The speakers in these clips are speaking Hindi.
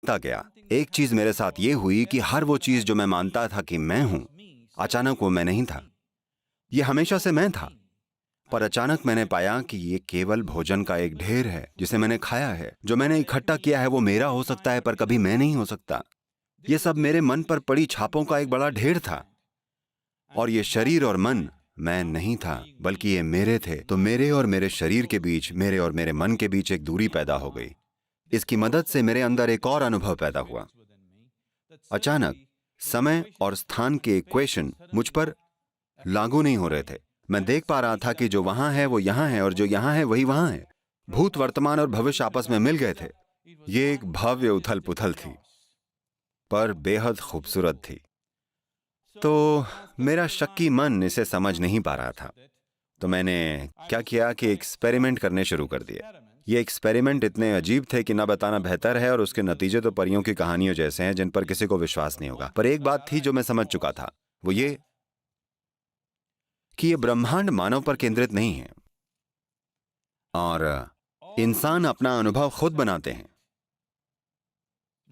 बढ़ता गया। एक चीज मेरे साथ ये हुई कि हर वो चीज जो मैं मानता था कि मैं हूं, अचानक वो मैं नहीं था। ये हमेशा से मैं था, पर अचानक मैंने पाया कि ये केवल भोजन का एक ढेर है जिसे मैंने खाया है। जो मैंने इकट्ठा किया है वो मेरा हो सकता है, पर कभी मैं नहीं हो सकता। ये सब मेरे मन पर पड़ी छापों का एक बड़ा ढेर था, और ये शरीर और मन मैं नहीं था, बल्कि ये मेरे थे। तो मेरे और मेरे शरीर के बीच, मेरे और मेरे मन के बीच एक दूरी पैदा हो गई। इसकी मदद से मेरे अंदर एक और अनुभव पैदा हुआ। अचानक समय और स्थान के इक्वेशन मुझ पर लागू नहीं हो रहे थे। मैं देख पा रहा था कि जो वहां है वो यहां है, और जो यहां है वही वहां है। भूत, वर्तमान और भविष्य आपस में मिल गए थे। ये एक भव्य उथल पुथल थी, पर बेहद खूबसूरत थी। तो मेरा शक्की मन इसे समझ नहीं पा रहा था। तो मैंने क्या किया कि एक्सपेरिमेंट करने शुरू कर दिए। ये एक्सपेरिमेंट इतने अजीब थे कि न बताना बेहतर है, और उसके नतीजे तो परियों की कहानियों जैसे हैं जिन पर किसी को विश्वास नहीं होगा। पर एक बात थी जो मैं समझ चुका था, वो ये कि ये ब्रह्मांड मानव पर केंद्रित नहीं है, और इंसान अपना अनुभव खुद बनाते हैं।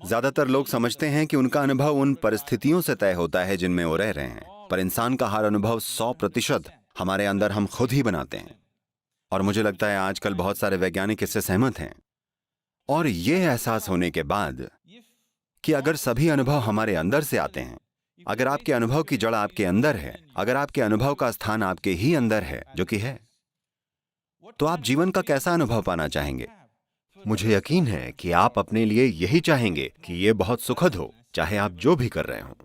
ज्यादातर लोग समझते हैं कि उनका अनुभव उन परिस्थितियों से तय होता है जिनमें वो रह रहे हैं, पर इंसान का हर अनुभव 100% हमारे अंदर हम खुद ही बनाते हैं। और मुझे लगता है आजकल बहुत सारे वैज्ञानिक इससे सहमत हैं। और ये एहसास होने के बाद कि अगर सभी अनुभव हमारे अंदर से आते हैं, अगर आपके अनुभव की जड़ आपके अंदर है, अगर आपके अनुभव का स्थान आपके ही अंदर है, जो कि है, तो आप जीवन का कैसा अनुभव पाना चाहेंगे? मुझे यकीन है कि आप अपने लिए यही चाहेंगे कि ये बहुत सुखद हो, चाहे आप जो भी कर रहे हो।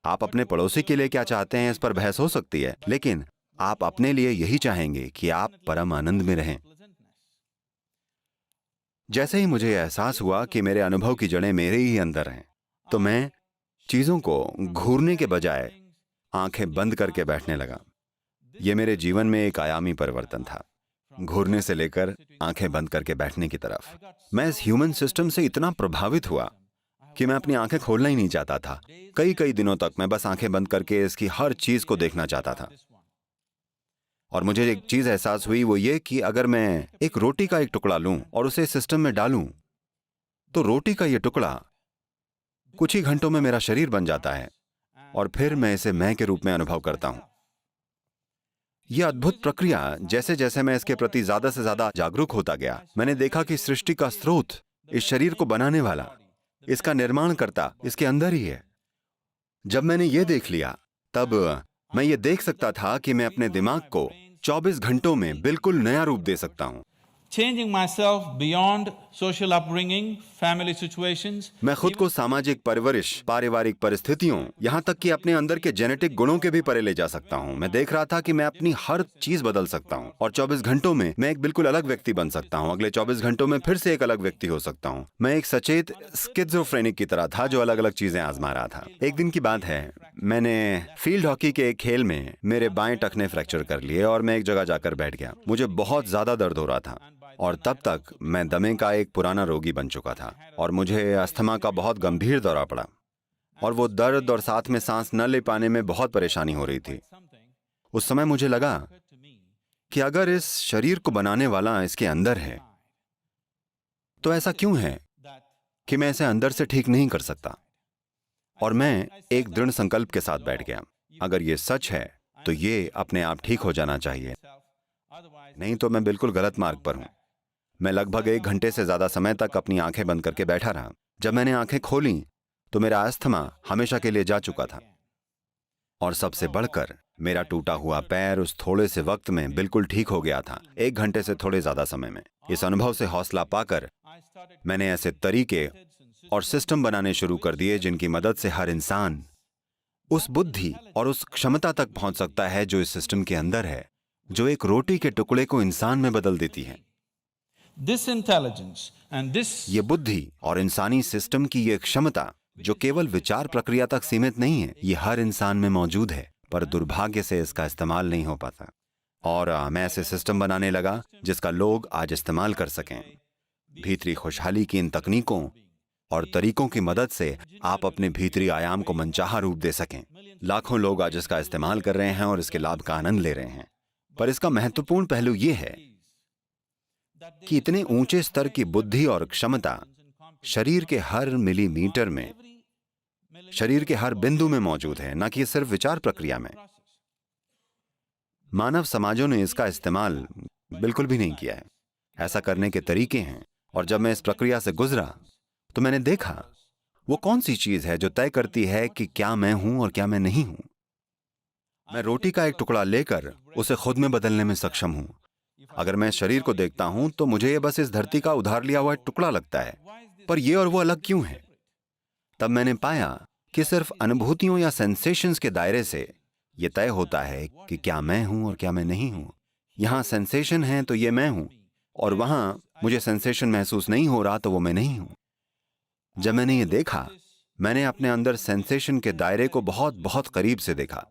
आप अपने पड़ोसी के लिए क्या चाहते हैं इस पर बहस हो सकती है, लेकिन आप अपने लिए यही चाहेंगे कि आप परम आनंद में रहें। जैसे ही मुझे एहसास हुआ कि मेरे अनुभव की जड़ें मेरे ही अंदर हैं, तो मैं चीजों को घूरने के बजाय आंखें बंद करके बैठने लगा। यह मेरे जीवन में एक आयामी परिवर्तन था, घूरने से लेकर आंखें बंद करके बैठने की तरफ। मैं इस ह्यूमन सिस्टम से इतना प्रभावित हुआ कि मैं अपनी आंखें खोलना ही नहीं चाहता था। कई कई दिनों तक मैं बस आंखें बंद करके इसकी हर चीज को देखना चाहता था। और मुझे एक चीज एहसास हुई, वो ये कि अगर मैं एक रोटी का एक टुकड़ा लूं और उसे सिस्टम में डालूं, तो रोटी का यह टुकड़ा कुछ ही घंटों में मेरा शरीर बन जाता है, और फिर मैं इसे मैं के रूप में अनुभव करता हूं। यह अद्भुत प्रक्रिया, जैसे जैसे मैं इसके प्रति ज्यादा से ज्यादा जागरूक होता गया, मैंने देखा कि सृष्टि का स्रोत, इस शरीर को बनाने वाला, इसका निर्माण करता इसके अंदर ही है। जब मैंने ये देख लिया, तब मैं ये देख सकता था कि मैं अपने दिमाग को 24 घंटों में बिल्कुल नया रूप दे सकता हूं। Changing myself beyond social upbringing, family situations. मैं खुद को सामाजिक परवरिश, पारिवारिक परिस्थितियों, यहां तक कि अपने अंदर के जेनेटिक गुणों के भी परे ले जा सकता हूं। मैं देख रहा था कि मैं अपनी हर चीज बदल सकता हूं, और 24 घंटों में मैं एक बिल्कुल अलग व्यक्ति बन सकता हूं। अगले 24 घंटों में फिर से एक अलग व्यक्ति हो सकता हूं। मैं एक सचेत स्किज़ोफ्रेनिक की तरह था जो अलग अलग चीजें आजमा रहा था। एक दिन की बात है, मैंने फील्ड हॉकी के एक खेल में मेरे बाएं टखने फ्रैक्चर कर लिए, और मैं एक जगह जाकर बैठ गया। मुझे बहुत ज्यादा दर्द हो रहा था, और तब तक मैं दमे का एक पुराना रोगी बन चुका था, और मुझे अस्थमा का बहुत गंभीर दौरा पड़ा, और वो दर्द और साथ में सांस न ले पाने में बहुत परेशानी हो रही थी। उस समय मुझे लगा कि अगर इस शरीर को बनाने वाला इसके अंदर है, तो ऐसा क्यों है कि मैं इसे अंदर से ठीक नहीं कर सकता? और मैं एक दृढ़ संकल्प के साथ बैठ गया, अगर ये सच है तो ये अपने आप ठीक हो जाना चाहिए, नहीं तो मैं बिल्कुल गलत मार्ग पर हूं। मैं लगभग 1 घंटे से ज्यादा समय तक अपनी आंखें बंद करके बैठा रहा। जब मैंने आंखें खोली तो मेरा अस्थमा हमेशा के लिए जा चुका था, और सबसे बढ़कर मेरा टूटा हुआ पैर उस थोड़े से वक्त में बिल्कुल ठीक हो गया था, 1 घंटे से थोड़े ज्यादा समय में। इस अनुभव से हौसला पाकर मैंने ऐसे तरीके और सिस्टम बनाने शुरू कर दिए जिनकी मदद से हर इंसान उस बुद्धि और उस क्षमता तक पहुंच सकता है जो इस सिस्टम के अंदर है, जो एक रोटी के टुकड़े को इंसान में बदल देती है। This intelligence and this ये बुद्धि और इंसानी सिस्टम की ये क्षमता, जो केवल विचार प्रक्रिया तक सीमित नहीं है, ये हर इंसान में मौजूद है, पर दुर्भाग्य से इसका इस्तेमाल नहीं हो पाता। और मैं ऐसे सिस्टम बनाने लगा जिसका लोग आज इस्तेमाल कर सकें। भीतरी खुशहाली की इन तकनीकों और तरीकों की मदद से आप अपने भीतरी आयाम को मनचाहा रूप दे सकें। लाखों लोग आज इसका इस्तेमाल कर रहे हैं और इसके लाभ का आनंद ले रहे हैं। पर इसका महत्वपूर्ण पहलू यह है कि इतने ऊंचे स्तर की बुद्धि और क्षमता शरीर के हर मिलीमीटर में, शरीर के हर बिंदु में मौजूद है, न कि सिर्फ विचार प्रक्रिया में। मानव समाजों ने इसका इस्तेमाल बिल्कुल भी नहीं किया है। ऐसा करने के तरीके हैं, और जब मैं इस प्रक्रिया से गुजरा तो मैंने देखा वो कौन सी चीज है जो तय करती है कि क्या मैं हूं और क्या मैं नहीं हूं। मैं रोटी का एक टुकड़ा लेकर उसे खुद में बदलने में सक्षम हूं। अगर मैं शरीर को देखता हूं तो मुझे ये बस इस धरती का उधार लिया हुआ एक टुकड़ा लगता है, पर ये और वो अलग क्यों है? तब मैंने पाया कि सिर्फ अनुभूतियों या सेंसेशंस के दायरे से ये तय होता है कि क्या मैं हूं और क्या मैं नहीं हूं। यहां सेंसेशन है तो ये मैं हूं, और वहां मुझे सेंसेशन महसूस नहीं हो रहा तो वो मैं नहीं हूं। जब मैंने ये देखा, मैंने अपने अंदर सेंसेशन के दायरे को बहुत बहुत करीब से देखा।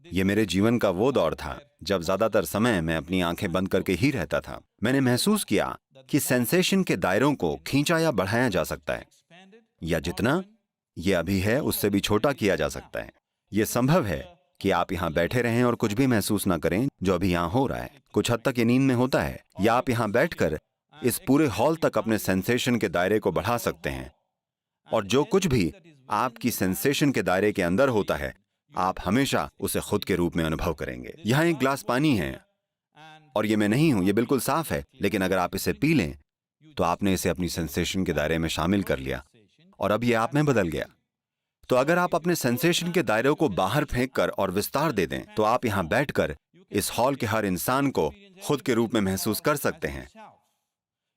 ये मेरे जीवन का वो दौर था जब ज्यादातर समय मैं अपनी आंखें बंद करके ही रहता था। मैंने महसूस किया कि सेंसेशन के दायरों को खींचा या बढ़ाया जा सकता है, या जितना ये अभी है उससे भी छोटा किया जा सकता है। ये संभव है कि आप यहां बैठे रहें और कुछ भी महसूस ना करें जो अभी यहां हो रहा है। कुछ हद तक ये नींद में होता है, या आप यहां बैठकर इस पूरे हॉल तक अपने सेंसेशन के दायरे को बढ़ा सकते हैं, और जो कुछ भी आपकी सेंसेशन के दायरे के अंदर होता है आप हमेशा उसे खुद के रूप में अनुभव करेंगे। यहां एक ग्लास पानी है और ये मैं नहीं हूं, ये बिल्कुल साफ है, लेकिन अगर आप इसे पी लें तो आपने इसे अपनी सेंसेशन के दायरे में शामिल कर लिया और अब ये आप में बदल गया। तो अगर आप अपने सेंसेशन के दायरे को बाहर फेंक कर और विस्तार दे दें तो आप यहां बैठकर इस हॉल के हर इंसान को खुद के रूप में महसूस कर सकते हैं।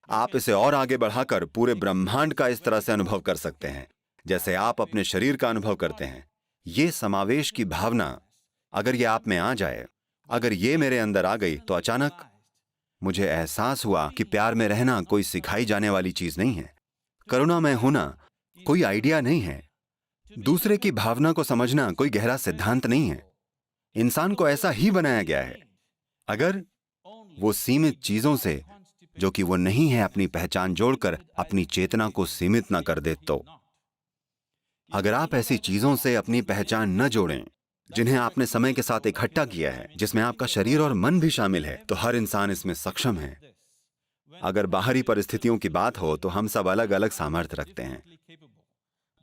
आप इसे और आगे बढ़ाकर पूरे ब्रह्मांड का इस तरह से अनुभव कर सकते हैं जैसे आप अपने शरीर का अनुभव करते हैं। ये समावेश की भावना अगर ये आप में आ जाए, अगर ये मेरे अंदर आ गई, तो अचानक मुझे एहसास हुआ कि प्यार में रहना कोई सिखाई जाने वाली चीज नहीं है। करुणा में होना कोई आइडिया नहीं है। दूसरे की भावना को समझना कोई गहरा सिद्धांत नहीं है। इंसान को ऐसा ही बनाया गया है। अगर वो सीमित चीजों से जो कि वो नहीं है अपनी पहचान जोड़कर अपनी चेतना को सीमित न कर दे, तो अगर आप ऐसी चीजों से अपनी पहचान न जोड़ें जिन्हें आपने समय के साथ इकट्ठा किया है, जिसमें आपका शरीर और मन भी शामिल है, तो हर इंसान इसमें सक्षम है। अगर बाहरी परिस्थितियों की बात हो तो हम सब अलग अलग सामर्थ्य रखते हैं,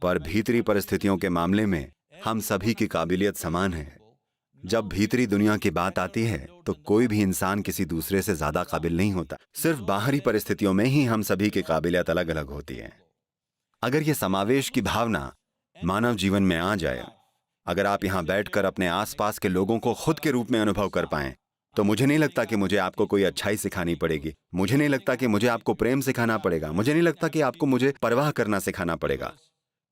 पर भीतरी परिस्थितियों के मामले में हम सभी की काबिलियत समान है। जब भीतरी दुनिया की बात आती है तो कोई भी इंसान किसी दूसरे से ज्यादा काबिल नहीं होता। सिर्फ बाहरी परिस्थितियों में ही हम सभी की काबिलियत अलग अलग होती है। अगर ये समावेश की भावना मानव जीवन में आ जाए, अगर आप यहां बैठकर अपने आसपास के लोगों को खुद के रूप में अनुभव कर पाएं, तो मुझे नहीं लगता कि मुझे आपको कोई अच्छाई सिखानी पड़ेगी। मुझे नहीं लगता कि मुझे आपको प्रेम सिखाना पड़ेगा। मुझे नहीं लगता कि आपको मुझे परवाह करना सिखाना पड़ेगा,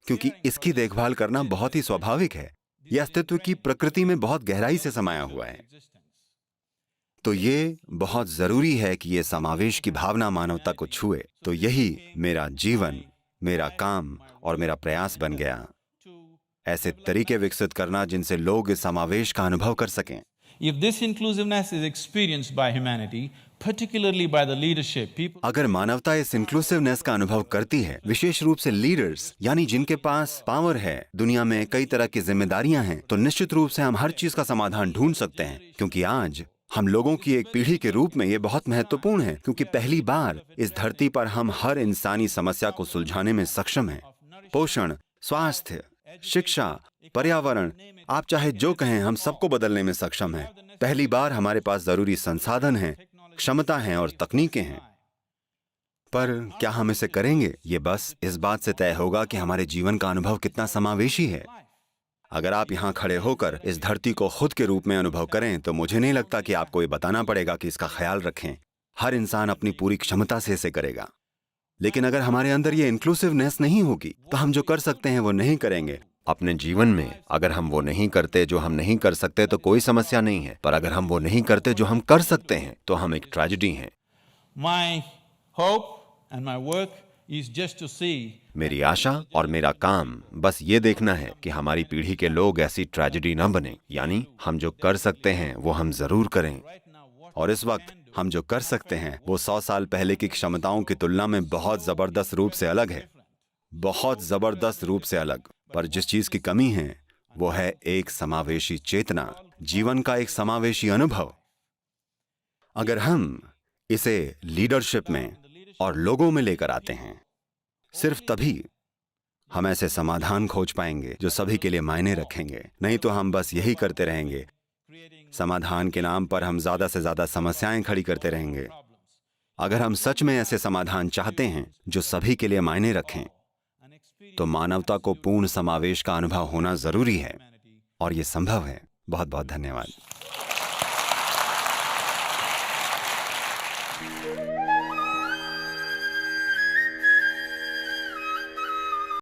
क्योंकि इसकी देखभाल करना बहुत ही स्वाभाविक है। यह अस्तित्व की प्रकृति में बहुत गहराई से समाया हुआ है। तो ये बहुत जरूरी है कि ये समावेश की भावना मानवता को छुए। तो यही मेरा जीवन, मेरा काम और मेरा प्रयास बन गया, ऐसे तरीके विकसित करना जिनसे लोग इस समावेश का अनुभव कर सकें। If this inclusiveness is experienced by humanity, particularly by the leadership, people अगर मानवता इस इंक्लूसिवनेस का अनुभव करती है, विशेष रूप से लीडर्स, यानी जिनके पास पावर है, दुनिया में कई तरह की जिम्मेदारियां हैं, तो निश्चित रूप से हम हर चीज का समाधान ढूंढ सकते हैं। क्योंकि आज हम लोगों की एक पीढ़ी के रूप में ये बहुत महत्वपूर्ण है, क्योंकि पहली बार इस धरती पर हम हर इंसानी समस्या को सुलझाने में सक्षम हैं। पोषण, स्वास्थ्य, शिक्षा, पर्यावरण, आप चाहे जो कहें, हम सबको बदलने में सक्षम हैं। पहली बार हमारे पास जरूरी संसाधन हैं, क्षमता हैं और तकनीकें हैं। पर क्या हम इसे करेंगे? ये बस इस बात से तय होगा कि हमारे जीवन का अनुभव कितना समावेशी है। अगर आप यहाँ खड़े होकर इस धरती को खुद के रूप में अनुभव करें तो मुझे नहीं लगता कि आपको ये बताना पड़ेगा कि इसका ख्याल रखें। हर इंसान अपनी पूरी क्षमता से इसे करेगा। लेकिन अगर हमारे अंदर ये इंक्लूसिवनेस नहीं होगी तो हम जो कर सकते हैं वो नहीं करेंगे। अपने जीवन में अगर हम वो नहीं करते जो हम नहीं कर सकते तो कोई समस्या नहीं है, पर अगर हम वो नहीं करते जो हम कर सकते हैं तो हम एक ट्रेजेडी हैं। my hope and my work is just to see मेरी आशा और मेरा काम बस ये देखना है कि हमारी पीढ़ी के लोग ऐसी ट्रेजेडी न बने। यानी हम जो कर सकते हैं वो हम जरूर करें, और इस वक्त हम जो कर सकते हैं वो 100 साल पहले की क्षमताओं की तुलना में बहुत जबरदस्त रूप से अलग है, बहुत जबरदस्त रूप से अलग। पर जिस चीज की कमी है वो है एक समावेशी चेतना, जीवन का एक समावेशी अनुभव। अगर हम इसे लीडरशिप में और लोगों में लेकर आते हैं सिर्फ तभी हम ऐसे समाधान खोज पाएंगे जो सभी के लिए मायने रखेंगे। नहीं तो हम बस यही करते रहेंगे, समाधान के नाम पर हम ज्यादा से ज्यादा समस्याएं खड़ी करते रहेंगे। अगर हम सच में ऐसे समाधान चाहते हैं जो सभी के लिए मायने रखें, तो मानवता को पूर्ण समावेश का अनुभव होना जरूरी है, और ये संभव है। बहुत बहुत धन्यवाद।